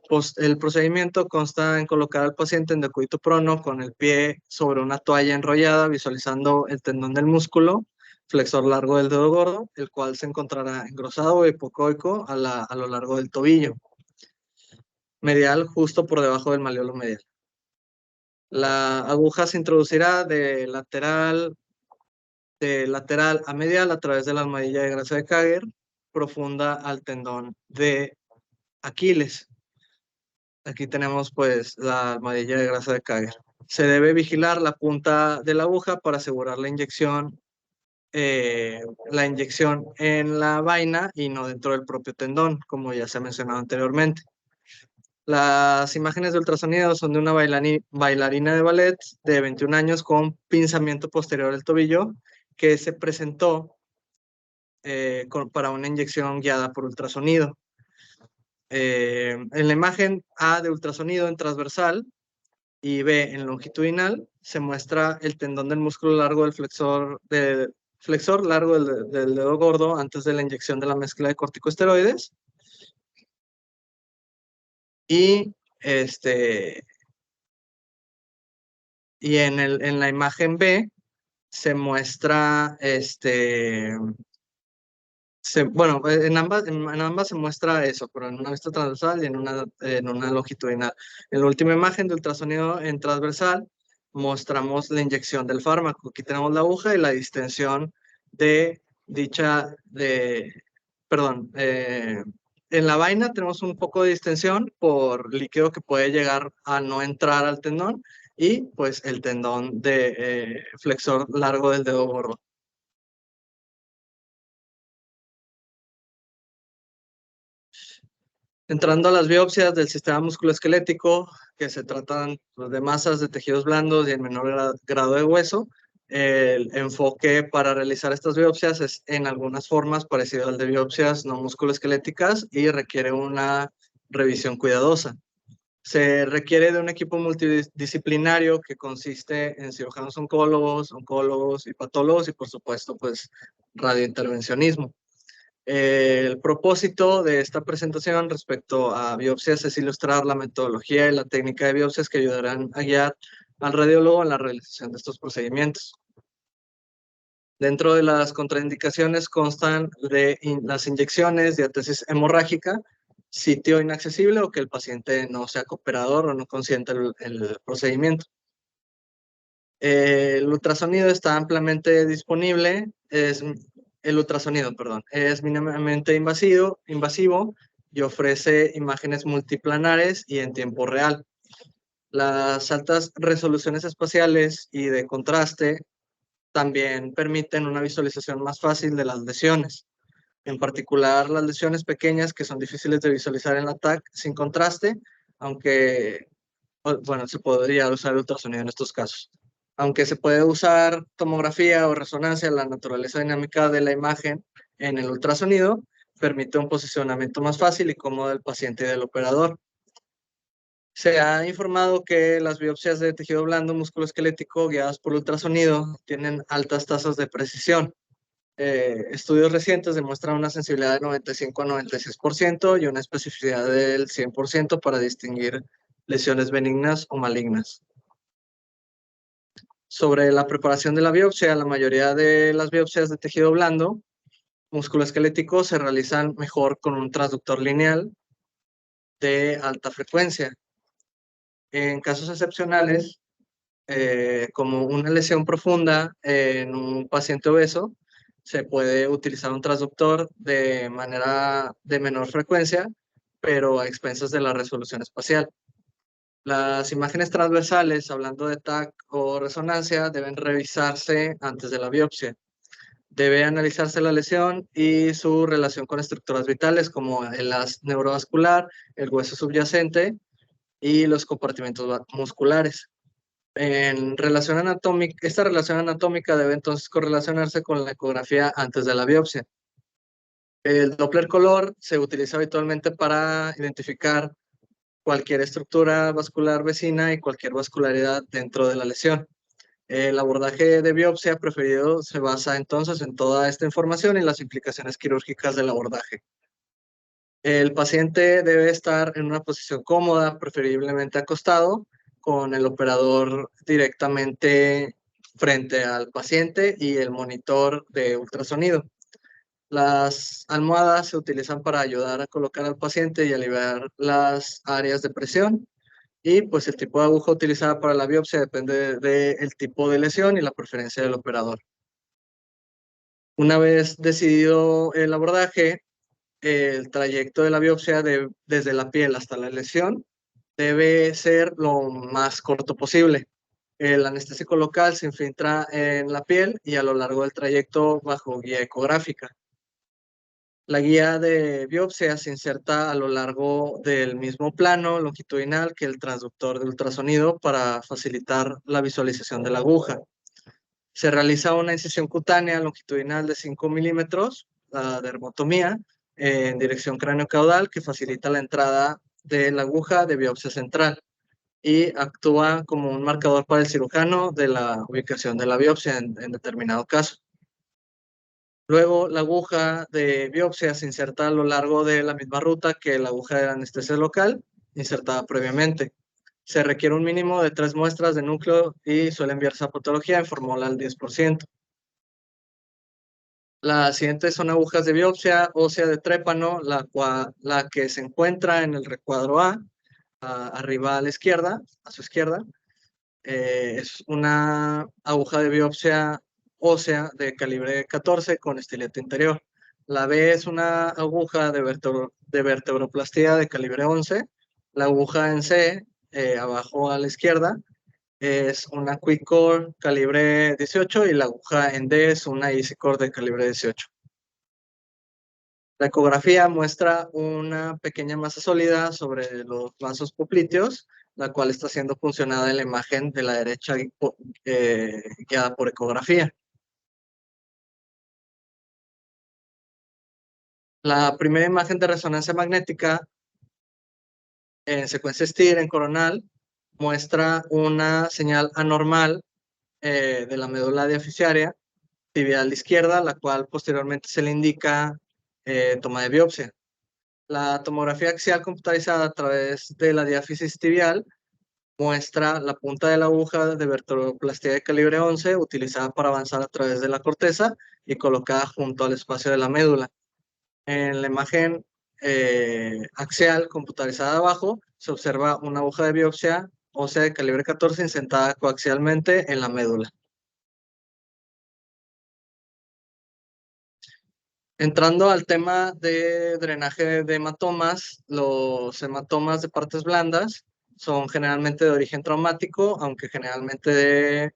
procedimiento consta en colocar al paciente en decúbito prono con el pie sobre una toalla enrollada, visualizando el tendón del músculo flexor largo del dedo gordo, el cual se encontrará engrosado o hipocoico a lo largo del tobillo. Medial justo por debajo del malleolo medial. La aguja se introducirá de lateral a medial a través de la almohadilla de grasa de Kager, profunda al tendón de Aquiles. Aquí tenemos pues la almohadilla de grasa de Kager. Se debe vigilar la punta de la aguja para asegurar la inyección en la vaina y no dentro del propio tendón, como ya se ha mencionado anteriormente. Las imágenes de ultrasonido son de una bailarina de ballet de 21 años con pinzamiento posterior del tobillo que se presentó para una inyección guiada por ultrasonido. En la imagen A de ultrasonido en transversal y B en longitudinal se muestra el tendón del músculo largo del flexor largo del dedo gordo antes de la inyección de la mezcla de corticosteroides. Y en la imagen B se muestra bueno, en ambas se muestra eso, pero en una vista transversal y en una longitudinal. En la última imagen de ultrasonido en transversal mostramos la inyección del fármaco. Aquí tenemos la aguja y la distensión de perdón, en la vaina tenemos un poco de distensión por líquido que puede llegar a no entrar al tendón y pues el tendón de flexor largo del dedo gordo. Entrando a las biopsias del sistema musculoesquelético, que se tratan pues, de masas de tejidos blandos y en menor grado de hueso, el enfoque para realizar estas biopsias es en algunas formas parecido al de biopsias no musculoesqueléticas y requiere una revisión cuidadosa. Se requiere de un equipo multidisciplinario que consiste en cirujanos oncólogos y patólogos y por supuesto pues radiointervencionismo. El propósito de esta presentación respecto a biopsias es ilustrar la metodología y la técnica de biopsias que ayudarán a guiar al radiólogo en la realización de estos procedimientos. Dentro de las contraindicaciones constan de las inyecciones, diátesis hemorrágica, sitio inaccesible o que el paciente no sea cooperador o no consienta el procedimiento. El ultrasonido está ampliamente disponible, el ultrasonido, perdón, es mínimamente invasivo y ofrece imágenes multiplanares y en tiempo real. Las altas resoluciones espaciales y de contraste también permiten una visualización más fácil de las lesiones. En particular, las lesiones pequeñas que son difíciles de visualizar en la TAC sin contraste, aunque, bueno, se podría usar el ultrasonido en estos casos. Aunque se puede usar tomografía o resonancia, la naturaleza dinámica de la imagen en el ultrasonido permite un posicionamiento más fácil y cómodo del paciente y del operador. Se ha informado que las biopsias de tejido blando musculoesquelético guiadas por ultrasonido tienen altas tasas de precisión. Estudios recientes demuestran una sensibilidad de 95 a 96% y una especificidad del 100% para distinguir lesiones benignas o malignas. Sobre la preparación de la biopsia, la mayoría de las biopsias de tejido blando musculoesquelético se realizan mejor con un transductor lineal de alta frecuencia. En casos excepcionales, como una lesión profunda en un paciente obeso, se puede utilizar un transductor de menor frecuencia, pero a expensas de la resolución espacial. Las imágenes transversales, hablando de TAC o resonancia, deben revisarse antes de la biopsia. Debe analizarse la lesión y su relación con estructuras vitales como el haz neurovascular, el hueso subyacente y los compartimentos musculares. Esta relación anatómica debe entonces correlacionarse con la ecografía antes de la biopsia. El Doppler color se utiliza habitualmente para identificar cualquier estructura vascular vecina y cualquier vascularidad dentro de la lesión. El abordaje de biopsia preferido se basa entonces en toda esta información y las implicaciones quirúrgicas del abordaje. El paciente debe estar en una posición cómoda, preferiblemente acostado, con el operador directamente frente al paciente y el monitor de ultrasonido. Las almohadas se utilizan para ayudar a colocar al paciente y aliviar las áreas de presión. Y pues el tipo de aguja utilizada para la biopsia depende del tipo de lesión y la preferencia del operador. Una vez decidido el abordaje, el trayecto de la biopsia desde la piel hasta la lesión debe ser lo más corto posible. El anestésico local se infiltra en la piel y a lo largo del trayecto bajo guía ecográfica. La guía de biopsia se inserta a lo largo del mismo plano longitudinal que el transductor de ultrasonido para facilitar la visualización de la aguja. Se realiza una incisión cutánea longitudinal de 5 milímetros, la dermotomía, en dirección cráneo-caudal que facilita la entrada de la aguja de biopsia central y actúa como un marcador para el cirujano de la ubicación de la biopsia en determinado caso. Luego, la aguja de biopsia se inserta a lo largo de la misma ruta que la aguja de anestesia local, insertada previamente. Se requiere un mínimo de 3 muestras de núcleo y suele enviarse a patología en fórmula al 10%. Las siguientes son agujas de biopsia ósea de trépano, la que se encuentra en el recuadro arriba a la izquierda, a su izquierda. Es una aguja de biopsia ósea de calibre 14 con estilete interior. La B es una aguja de vertebroplastía de calibre 11. La aguja en C, abajo a la izquierda, es una Quick-Core calibre 18 y la aguja en D es una EasyCore de calibre 18. La ecografía muestra una pequeña masa sólida sobre los vasos popliteos, la cual está siendo funcionada en la imagen de la derecha guiada por ecografía. La primera imagen de resonancia magnética en secuencia STIR en coronal muestra una señal anormal de la médula diaficiaria tibial izquierda, la cual posteriormente se le indica toma de biopsia. La tomografía axial computarizada a través de la diáfisis tibial muestra la punta de la aguja de vertebroplastía de calibre 11 utilizada para avanzar a través de la corteza y colocada junto al espacio de la médula. En la imagen axial computarizada abajo se observa una aguja de biopsia ósea de calibre 14 insertada coaxialmente en la médula. Entrando al tema de drenaje de hematomas, los hematomas de partes blandas son generalmente de origen traumático, aunque generalmente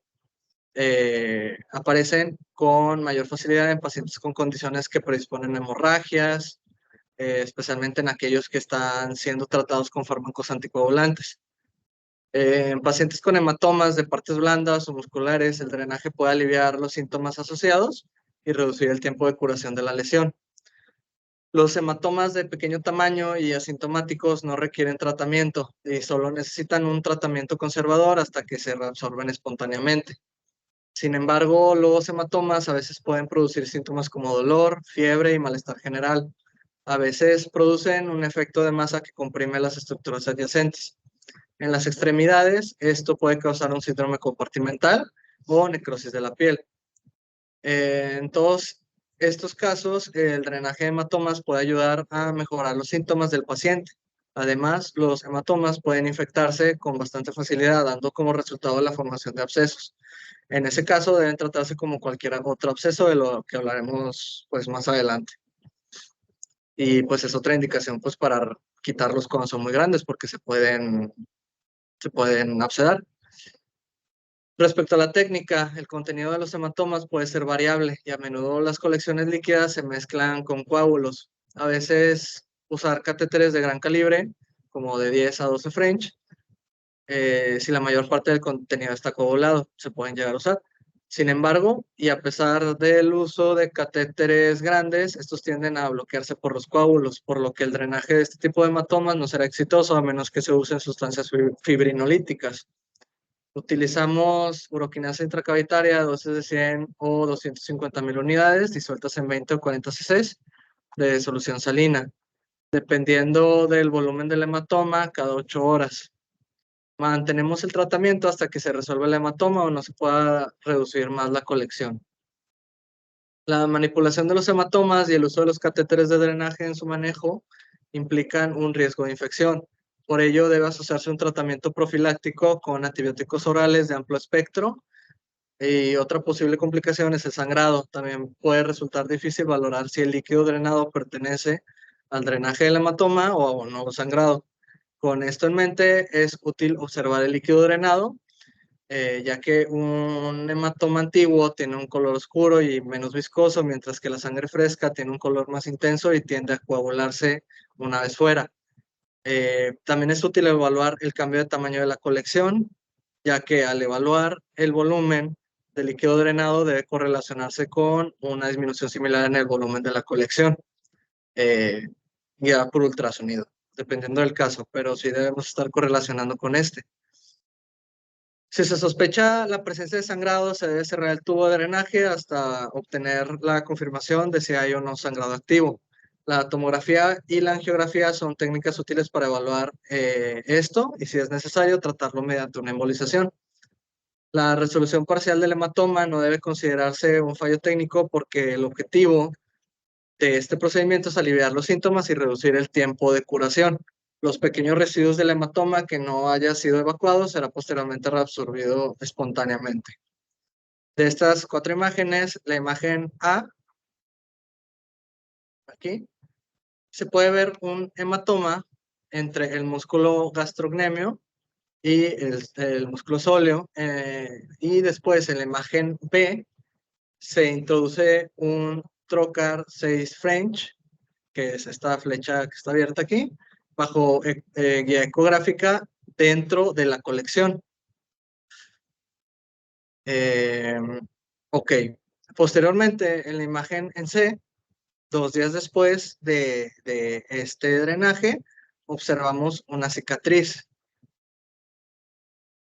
aparecen con mayor facilidad en pacientes con condiciones que predisponen a hemorragias, especialmente en aquellos que están siendo tratados con fármacos anticoagulantes. En pacientes con hematomas de partes blandas o musculares, el drenaje puede aliviar los síntomas asociados y reducir el tiempo de curación de la lesión. Los hematomas de pequeño tamaño y asintomáticos no requieren tratamiento y solo necesitan un tratamiento conservador hasta que se reabsorben espontáneamente. Sin embargo, los hematomas a veces pueden producir síntomas como dolor, fiebre y malestar general. A veces producen un efecto de masa que comprime las estructuras adyacentes. En las extremidades, esto puede causar un síndrome compartimental o necrosis de la piel. En todos estos casos, el drenaje de hematomas puede ayudar a mejorar los síntomas del paciente. Además, los hematomas pueden infectarse con bastante facilidad, dando como resultado la formación de abscesos. En ese caso, deben tratarse como cualquier otro absceso, de lo que hablaremos pues, más adelante. Y pues es otra indicación pues, para quitarlos cuando son muy grandes, porque se pueden abscedar. Respecto a la técnica, el contenido de los hematomas puede ser variable y a menudo las colecciones líquidas se mezclan con coágulos. A veces usar catéteres de gran calibre, como de 10 a 12 French, si la mayor parte del contenido está coagulado, se pueden llegar a usar. Sin embargo, y a pesar del uso de catéteres grandes, estos tienden a bloquearse por los coágulos, por lo que el drenaje de este tipo de hematomas no será exitoso a menos que se usen sustancias fibrinolíticas. Utilizamos uroquinasa intracavitaria de dosis de 100 o 250.000 unidades disueltas en 20 o 40 cc de solución salina, dependiendo del volumen del hematoma cada 8 horas. Mantenemos el tratamiento hasta que se resuelva el hematoma o no se pueda reducir más la colección. La manipulación de los hematomas y el uso de los catéteres de drenaje en su manejo implican un riesgo de infección. Por ello, debe asociarse un tratamiento profiláctico con antibióticos orales de amplio espectro. Y otra posible complicación es el sangrado. También puede resultar difícil valorar si el líquido drenado pertenece al drenaje del hematoma o a un nuevo sangrado. Con esto en mente, es útil observar el líquido drenado, ya que un hematoma antiguo tiene un color oscuro y menos viscoso, mientras que la sangre fresca tiene un color más intenso y tiende a coagularse una vez fuera. También es útil evaluar el cambio de tamaño de la colección, ya que al evaluar el volumen del líquido drenado debe correlacionarse con una disminución similar en el volumen de la colección, eh, guiada por ultrasonido, dependiendo del caso, pero sí debemos estar correlacionando con este. Si se sospecha la presencia de sangrado, se debe cerrar el tubo de drenaje hasta obtener la confirmación de si hay o no sangrado activo. La tomografía y la angiografía son técnicas útiles para evaluar esto y, si es necesario, tratarlo mediante una embolización. La resolución parcial del hematoma no debe considerarse un fallo técnico, porque el objetivo de este procedimiento es aliviar los síntomas y reducir el tiempo de curación. Los pequeños residuos del hematoma que no haya sido evacuado será posteriormente reabsorbido espontáneamente. De estas 4 imágenes, la imagen A, aquí, se puede ver un hematoma entre el músculo gastrocnemio y el músculo sóleo, y después en la imagen B se introduce un trocar 6 French, que es esta flecha que está abierta aquí, bajo guía ecográfica dentro de la colección. Ok. Posteriormente, en la imagen en C, 2 días después de este drenaje, observamos una cicatriz.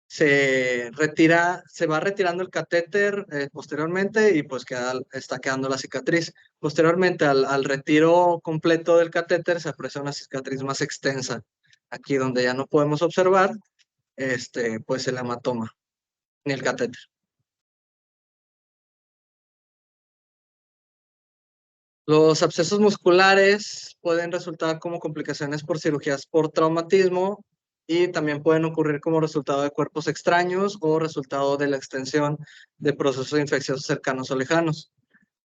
Se va retirando el catéter posteriormente, y pues está quedando la cicatriz. Posteriormente, al retiro completo del catéter, se aprecia una cicatriz más extensa. Aquí donde ya no podemos observar pues el hematoma ni el catéter. Los abscesos musculares pueden resultar como complicaciones por cirugías por traumatismo, y también pueden ocurrir como resultado de cuerpos extraños o resultado de la extensión de procesos infecciosos cercanos o lejanos.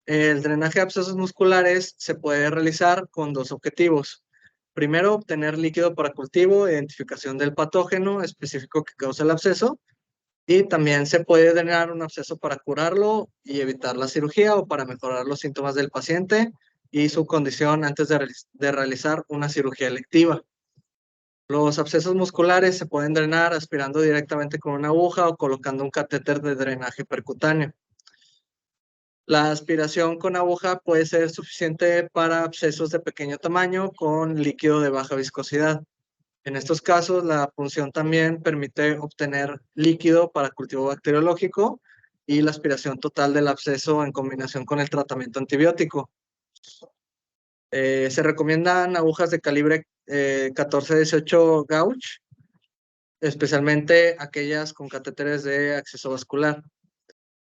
El drenaje de abscesos musculares se puede realizar con 2 objetivos. Primero, obtener líquido para cultivo e identificación del patógeno específico que causa el absceso. Y también se puede drenar un absceso para curarlo y evitar la cirugía, o para mejorar los síntomas del paciente y su condición antes de realizar una cirugía electiva. Los abscesos musculares se pueden drenar aspirando directamente con una aguja o colocando un catéter de drenaje percutáneo. La aspiración con aguja puede ser suficiente para abscesos de pequeño tamaño con líquido de baja viscosidad. En estos casos, la punción también permite obtener líquido para cultivo bacteriológico y la aspiración total del absceso en combinación con el tratamiento antibiótico. Se recomiendan agujas de calibre 14-18 gauge, especialmente aquellas con catéteres de acceso vascular,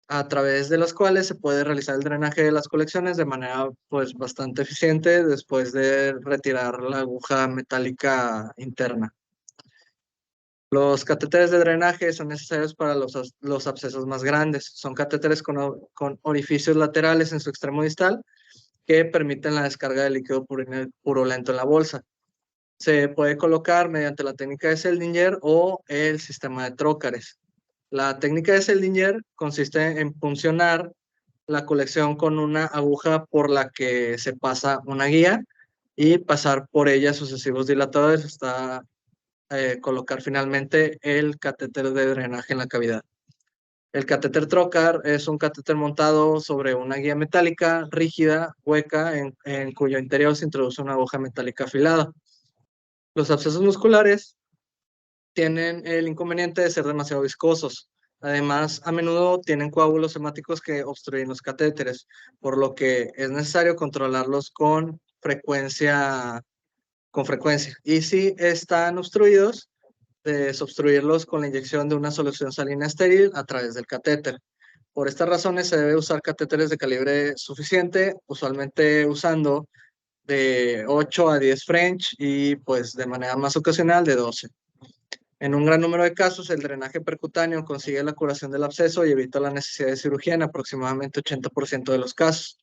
a través de las cuales se puede realizar el drenaje de las colecciones de manera pues bastante eficiente después de retirar la aguja metálica interna. Los catéteres de drenaje son necesarios para los abscesos más grandes. Son catéteres con orificios laterales en su extremo distal, que permiten la descarga de líquido purulento en la bolsa. Se puede colocar mediante la técnica de Seldinger o el sistema de trócares. La técnica de Seldinger consiste en puncionar la colección con una aguja por la que se pasa una guía y pasar por ella sucesivos dilatadores hasta colocar finalmente el catéter de drenaje en la cavidad. El catéter trocar es un catéter montado sobre una guía metálica rígida, hueca, en cuyo interior se introduce una aguja metálica afilada. Los abscesos musculares tienen el inconveniente de ser demasiado viscosos. Además, a menudo tienen coágulos hemáticos que obstruyen los catéteres, por lo que es necesario controlarlos con frecuencia. Y si están obstruidos, desobstruirlos con la inyección de una solución salina estéril a través del catéter. Por estas razones se debe usar catéteres de calibre suficiente, usualmente usando de 8 a 10 French y pues de manera más ocasional de 12. En un gran número de casos, el drenaje percutáneo consigue la curación del absceso y evita la necesidad de cirugía en aproximadamente 80% de los casos.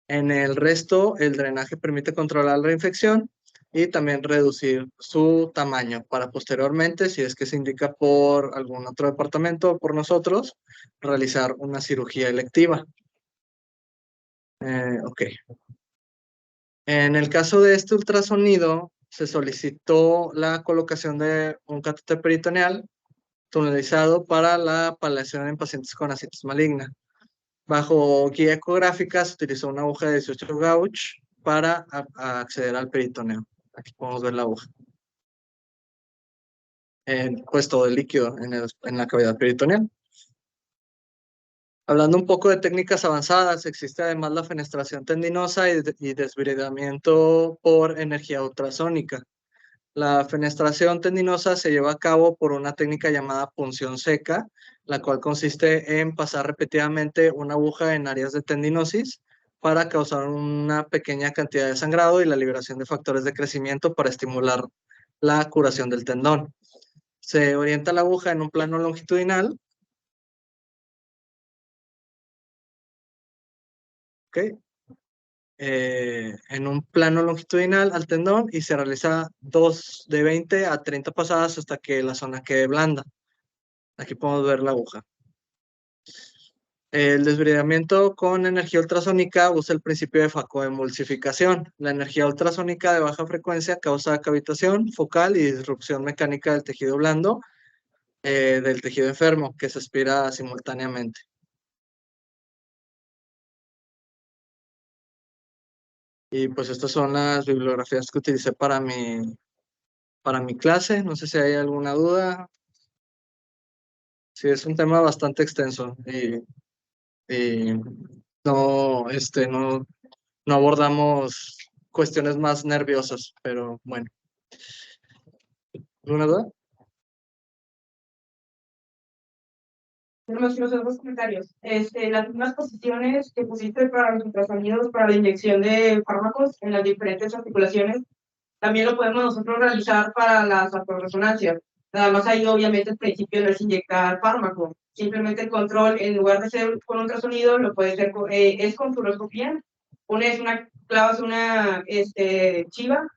En el resto, el drenaje permite controlar la infección y también reducir su tamaño para posteriormente, si es que se indica por algún otro departamento o por nosotros, realizar una cirugía electiva. Ok. En el caso de este ultrasonido, se solicitó la colocación de un catéter peritoneal tunelizado para la palación en pacientes con ascitis maligna. Bajo guía ecográfica se utilizó una aguja de 18 gauge para acceder al peritoneo. Aquí podemos ver la aguja. Pues todo el líquido en la cavidad peritoneal. Hablando un poco de técnicas avanzadas, existe además la fenestración tendinosa y desbridamiento por energía ultrasónica. La fenestración tendinosa se lleva a cabo por una técnica llamada punción seca, la cual consiste en pasar repetidamente una aguja en áreas de tendinosis para causar una pequeña cantidad de sangrado y la liberación de factores de crecimiento para estimular la curación del tendón. Se orienta la aguja en un plano longitudinal, ¿ok? En un plano longitudinal al tendón y se realiza de 20 a 30 pasadas hasta que la zona quede blanda. Aquí podemos ver la aguja. El desbridamiento con energía ultrasónica usa el principio de focoemulsificación. La energía ultrasónica de baja frecuencia causa cavitación focal y disrupción mecánica del tejido blando del tejido enfermo que se aspira simultáneamente. Y pues estas son las bibliografías que utilicé para mi clase. No sé si hay alguna duda. Sí, es un tema bastante extenso y no abordamos cuestiones más nerviosas, pero bueno. ¿Alguna duda? Tenemos unos dos comentarios. Las mismas posiciones que pusiste para los ultrasonidos para la inyección de fármacos en las diferentes articulaciones, también lo podemos nosotros realizar para las autorresonancias. Nada más ahí obviamente el principio no es inyectar fármaco. Simplemente el control, en lugar de ser con ultrasonido, lo puede ser es con fluoroscopía. Clavas una chiva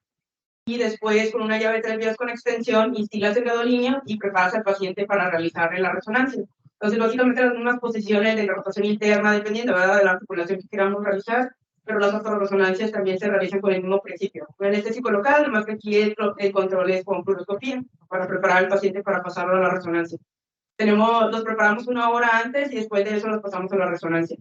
y después con una llave de 3 vías con extensión instilas el dedo línea y preparas al paciente para realizarle la resonancia. Entonces, básicamente las mismas posiciones de rotación interna, dependiendo, ¿verdad?, de la articulación que queramos realizar, pero las autorresonancias también se realizan con el mismo principio. Un anestésico local, además que aquí el control es con fluoroscopía para preparar al paciente para pasarlo a la resonancia. Los preparamos 1 hora antes y después de eso los pasamos a la resonancia.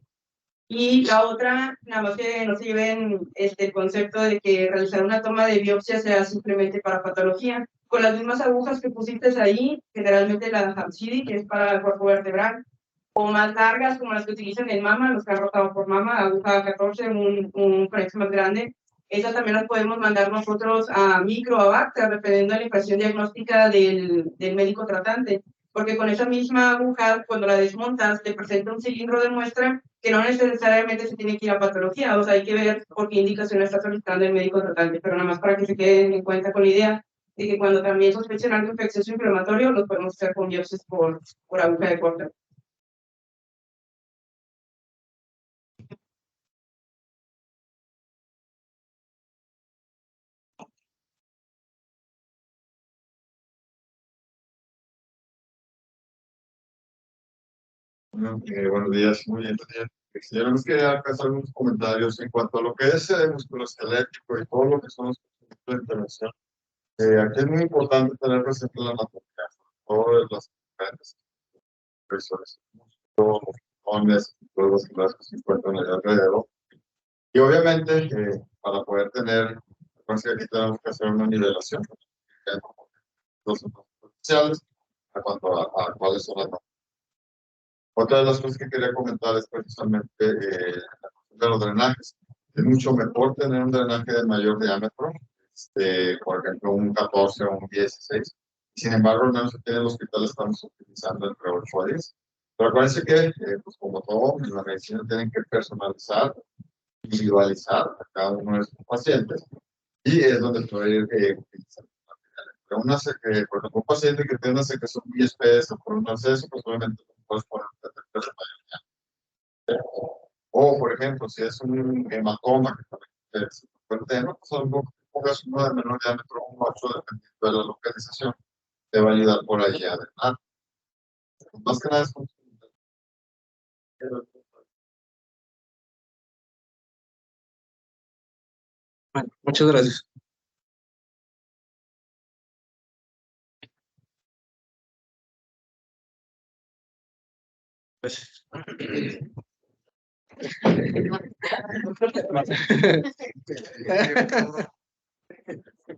Y la otra, nada más que no se lleven el concepto de que realizar una toma de biopsia sea simplemente para patología. Con las mismas agujas que pusiste ahí, generalmente la Hamsidi, que es para el cuerpo vertebral, o más largas, como las que utilizan en mama, los que han rotado por mama, aguja 14, un Frex más grande. Esas también las podemos mandar nosotros a micro o a Bacter, dependiendo de la impresión diagnóstica del médico tratante. Porque con esa misma aguja, cuando la desmontas, te presenta un cilindro de muestra que no necesariamente se tiene que ir a patología, o sea, hay que ver por qué indicación está solicitando el médico tratante, pero nada más para que se queden en cuenta con la idea de que cuando también sospechen algo infeccioso inflamatorio, los podemos hacer con biopsias por aguja de corte. Buenos días, muy bien. Yo nos quería hacer unos comentarios en cuanto a lo que es musculoesquelético y todo lo que son los conceptos de intervención. Aquí es muy importante tener presente la anatomía, todas las diferentes expresiones, músculos, musculos que se encuentran allá alrededor. Y obviamente, para poder tener, pues aquí tenemos que hacer una nivelación de los potenciales a cuanto a cuáles son las. Otra de las cosas que quería comentar es precisamente de los drenajes. Es mucho mejor tener un drenaje de mayor diámetro, por ejemplo, un 14 o un 16, Sin embargo, al menos aquí en el hospital estamos utilizando entre 8 a 10. Pero acuérdense que, pues como todo, en la medicina tienen que personalizar, individualizar a cada uno de sus pacientes y es donde puede ir utilizando. Pero por ejemplo, un paciente que tiene una secreción muy espesa por un acceso, pues obviamente no puedes poner un detector de mayoría. O, por ejemplo, si es un hematoma que también es un tema, pues algo pongas uno de menor diámetro, un 8, dependiendo de la localización, te va a ayudar por ahí adelante. Más que nada es como... Bueno, muchas gracias. Pues...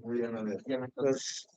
Muy bien, Andrés. Pues...